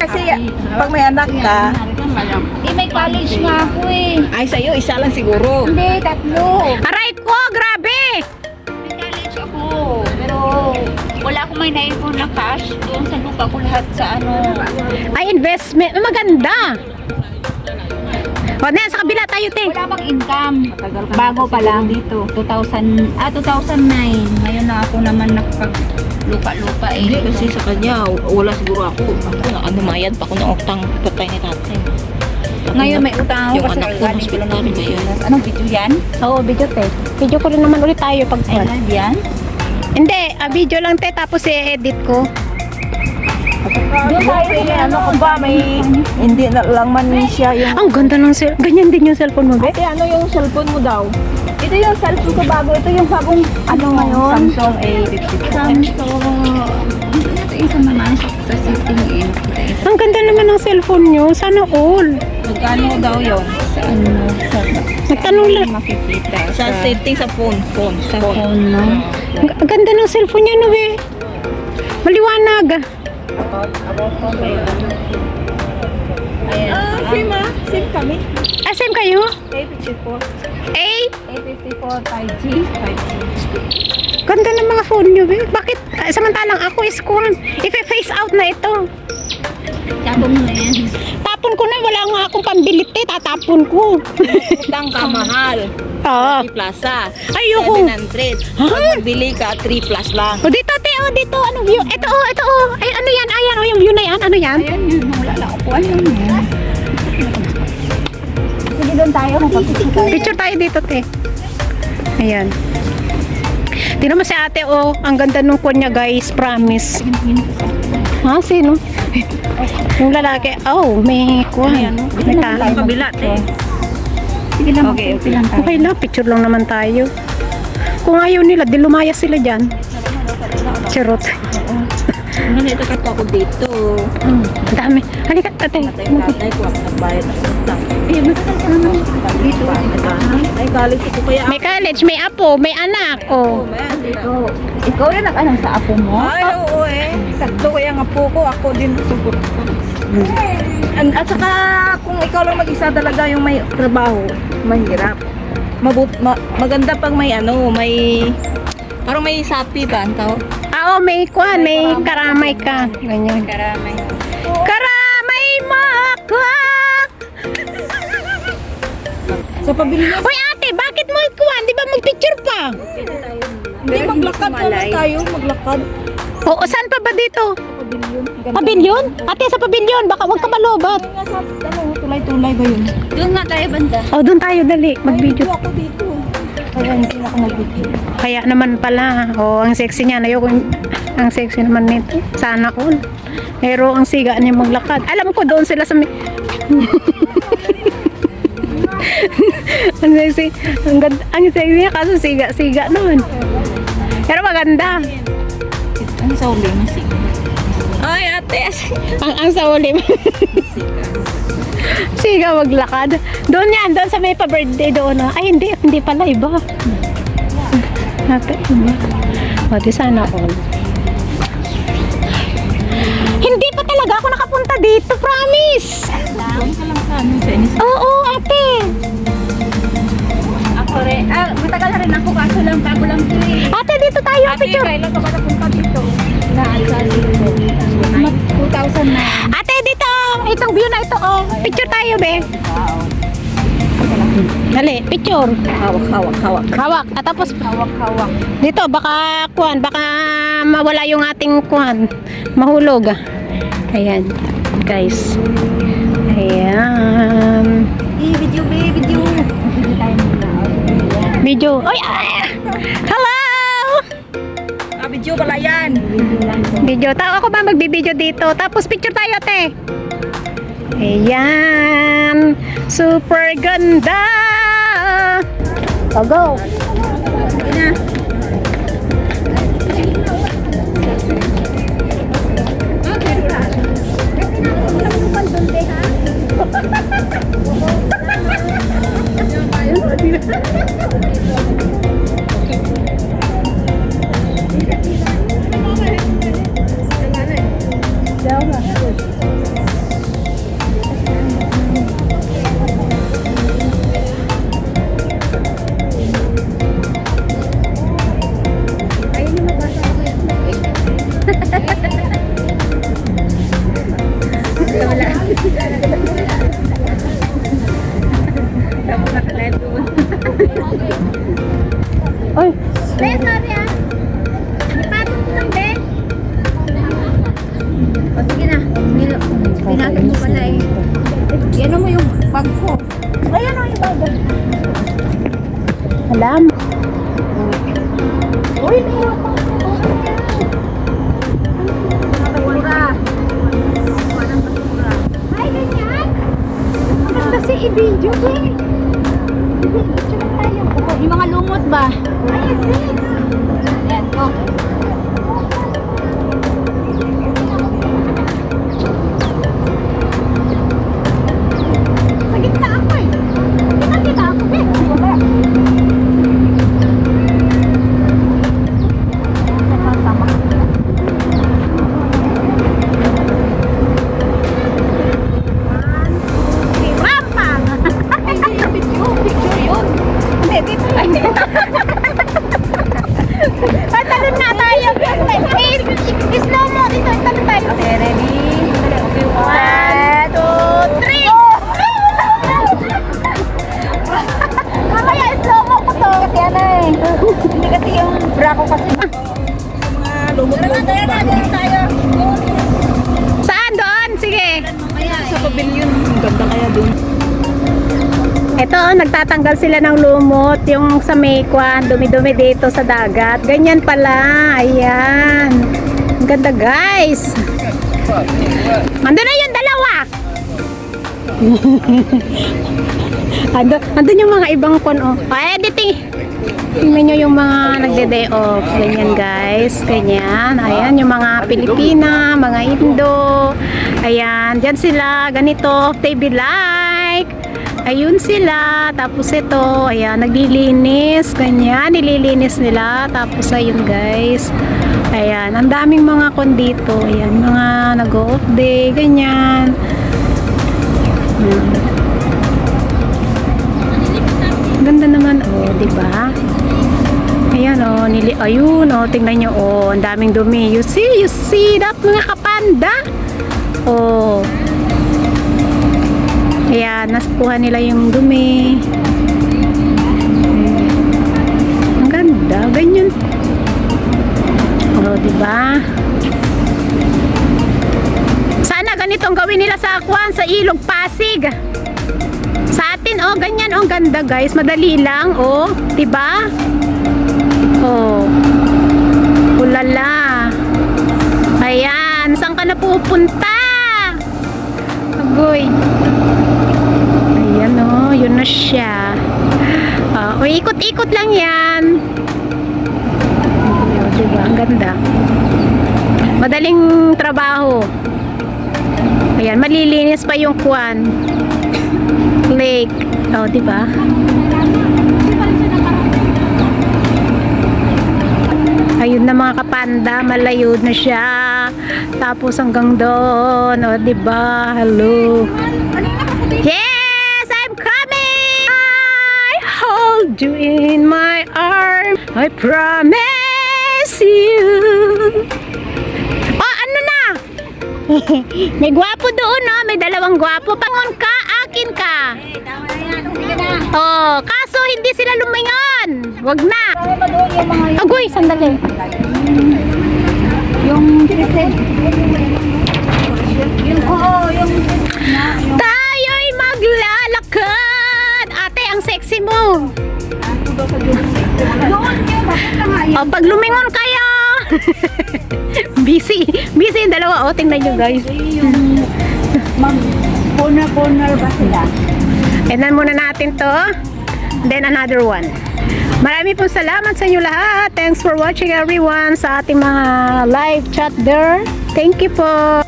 kasi pag may anak ka, May college nga ako eh. ay sa'yo, isa lang siguro. Hindi, 3. Aray ko, grabe! May college ako. Pero wala akong may naipon na cash. Doon sa lupa ko lahat sa ano. Ay, investment. Maganda. O, na, sa kabila tayo, te. Wala bang income. Bago pa lang dito. 2009. Ngayon na ako naman nakapag-lupa-lupa eh. Hindi, kasi sa kanya, wala siguro ako. Ako mayad pa ako ng utang patay ni tatay. Ngayon may utang ako Yung kasi anak ko, galing hospital ko lang ba yun? Anong video yan? Oo, video, te. Video ko rin naman ulit tayo pag Ay, live yan? Hindi, video lang, te. Tapos i-edit ko. Doon tayo, ano ko ba, may, hindi na lang man siya yung, Ang ganda ng ganyan din yung cellphone mo, be. ate, ano yung cellphone mo daw? Ito yung cellphone ko bago. Ito yung bagong ano ngayon? Samsung A52. Samsung. Ito isa naman sa setting eh. Ang ganda naman ng cellphone nyo. Sana all. Magkano daw yun? Sa ano? Nagtanong lang. Makikita. Sa setting sa phone. Sa phone, no? Ang ganda ng cellphone niya, no, be. Maliwanag. Ayan. Same same kami. Same kayo? A54. A? A54 5G. Ganda ng mga phone nyo, be. Bakit? Samantalang ako is kuhan. If-face out na ito. Tapos mo na yan. Tapon ko na. Wala nga akong pambilit, eh. Tatapon ko. Utang ka mahal. Oo. 3 plaza. Ayoko. 700. Pag magbili ka, 3 plus lang. O, dito, te. O, dito. Anong view? Ito, oh. Ito, oh. Ay, ano yan? Ayan, oh. Yung view na yan. Ano yan? Ayan yun. Wala lang ako. Ano yun? Sige doon tayo. Picture tayo dito, te. Ayan. Tingnan mo si ate, oh. Ang ganda nung kunya, guys. Promise. Ha? Sino? Yung lalaki. Oh, may kuha. May Ang kabila, te. Sige lang. Okay, okay. lang tayo. Okay lang, picture lang naman tayo. Kung ayaw nila, di lumayas sila dyan. Charot. Ganito ka ako dito. Ang dami. Halika, ate. Patay yung tatay ko, ako nagbayad ng utang. Eh, magkakal ka naman dito. Ay, college ko kaya. May college, may apo, may anak. Oh. man, dito. Ikaw yung nag-anong sa apo mo? Ay, oo eh. Tatlo kaya nga po ko, ako din support ko. At saka, kung ikaw lang mag-isa talaga yung may trabaho, mahirap. Maganda pag may ano, may... Parang may sapi ba ang tao? Oo, may kuhan, may karamay ka. Ganyan. Karamay. Karamay mo ako! Sa pabili Hoy ate, bakit mo kuhan? Di ba mag-picture pa? Hindi, maglakad naman tayo, maglakad. Oo, saan pa ba dito? Pavilion. Pabilyon? Ate, sa pabilyon. Baka wag ka malobat. Nga sa, ano, tulay-tulay ba yun? Doon nga tayo banda. Oh, doon tayo, dali. Mag-video. Ay, ako dito. Kaya hindi na ako nag-video. Kaya naman pala. Oh, ang sexy niya. Ayoko. Ang sexy naman nito. Sana all. Pero ang siga niya maglakad. Alam ko doon sila sa... ang sexy. Ang sexy niya kaso siga noon. Pero maganda. Ang sa uli, masig. Ay, ate. Ang sa uli. Siga maglakad. Doon yan, doon sa may pa-birthday doon. Ay, hindi pala, iba. Ate, iba. O, di sana all. Hindi pa talaga ako nakapunta dito, promise. Doon ka lang sa ano, Chinese. Oo, ate. Ako rin. Matagal na rin ako kaso lang bago lang ito eh. Ate, dito tayo, picture. Kailan ka ba napunta dito? Naalala dito. 2009. Ate, dito. Itong view na ito, oh. Picture tayo, be. Dali, picture. Hawak. Hawak. At tapos, Hawak-hawak. dito, baka mawala yung ating kuhan. Mahulog. Ayan, guys. Ayan. Video, video. Video tayo muna. Video. Oy, hello! Video pala yan. Video. Tao ako ba magbibideo dito? Tapos picture tayo, te. Ayan. Super ganda. Go. Ina. Ay, Be, sabi ah. Ipatong mo lang, be. O, sige na. Pinatong mo pala eh. Yan mo yung bag ko. Ayan o yung bag. alam. Uy, mayroon pa. Basura. Walang basura. Ay, ganyan. Maganda si i-video, be. I-video lang tayo. Yung mga lumot ba? Ay, yes, ayan, go. Sa gitna ako eh. Kita ako, be. Wala. Sama. Rampa! Picture yun. Hindi, dito lang. Ay, talon na tayo. Slow mo. Dito, talon tayo. Okay, ready? Okay, 1, 2, 3. Mamaya, slow mo ko to. Kasi ano eh. Hindi kasi yung bra ko kasi. Mga lumot-lumot ba? tayo. Saan doon? Sige. Sa pavilion, ang ganda kaya dun. Ito, nagtatanggal sila ng lumot. Yung sa Meikwan, dumi-dumi dito sa dagat. Ganyan pala. Ayan. Ang ganda, guys. Andun na yung dalawa. andun yung mga ibang kon. Editing. Tingnan nyo yung mga nagde-day off. Ganyan, guys. Ganyan. Ayan, yung mga Pilipina, mga Indo. Ayan, dyan sila. Ganito, they be like. Ayun sila. Tapos ito, ayan, naglilinis. Ganyan, nililinis nila. Tapos ayun, guys. Ayan, ang daming mga kon dito. Ayan, mga nag-off day. Ganyan. Ganda naman, oh, di ba? Ayan, oh, ayun, oh, tingnan nyo, oh, ang daming dumi. You see that, mga kapanda? Oh. Ayan, naskuha nila yung dumi. Ang ganda, ganyan. Oh, di ba? Sana ganito ang gawin nila sa Akwan, sa Ilog Pasig. Sa atin, oh, ganyan, oh, ganda, guys. Madali lang, oh, di ba? Oh. Ulala. Ayan, saan ka na pupunta? Agoy. Ayan, oh, yun na siya. O, ikot-ikot lang yan. O, diba? Ang ganda. Madaling trabaho. Ayan, malilinis pa yung kwan. Lake. O, diba? Ayun na mga kapanda, malayo na siya. Tapos hanggang doon, o diba? Hello. Yes, I'm coming. I hold you in my arm. I promise you. Oh, ano na? May gwapo doon, no? May dalawang gwapo. Pangon ka, akin ka. Oh, kaso hindi sila lumingon. Wag na. Agoy, sandali. Yung sisig. Yung Tayo'y maglalakad. Ate, ang sexy mo. doon yun. Bakit na nga O, pag lumingon kayo. busy yung dalawa. O, tingnan nyo, guys. Mag-corner ba sila? Tignan muna natin to. Then another one. Marami pong salamat sa inyo lahat. Thanks for watching everyone sa ating mga live chat there. Thank you po.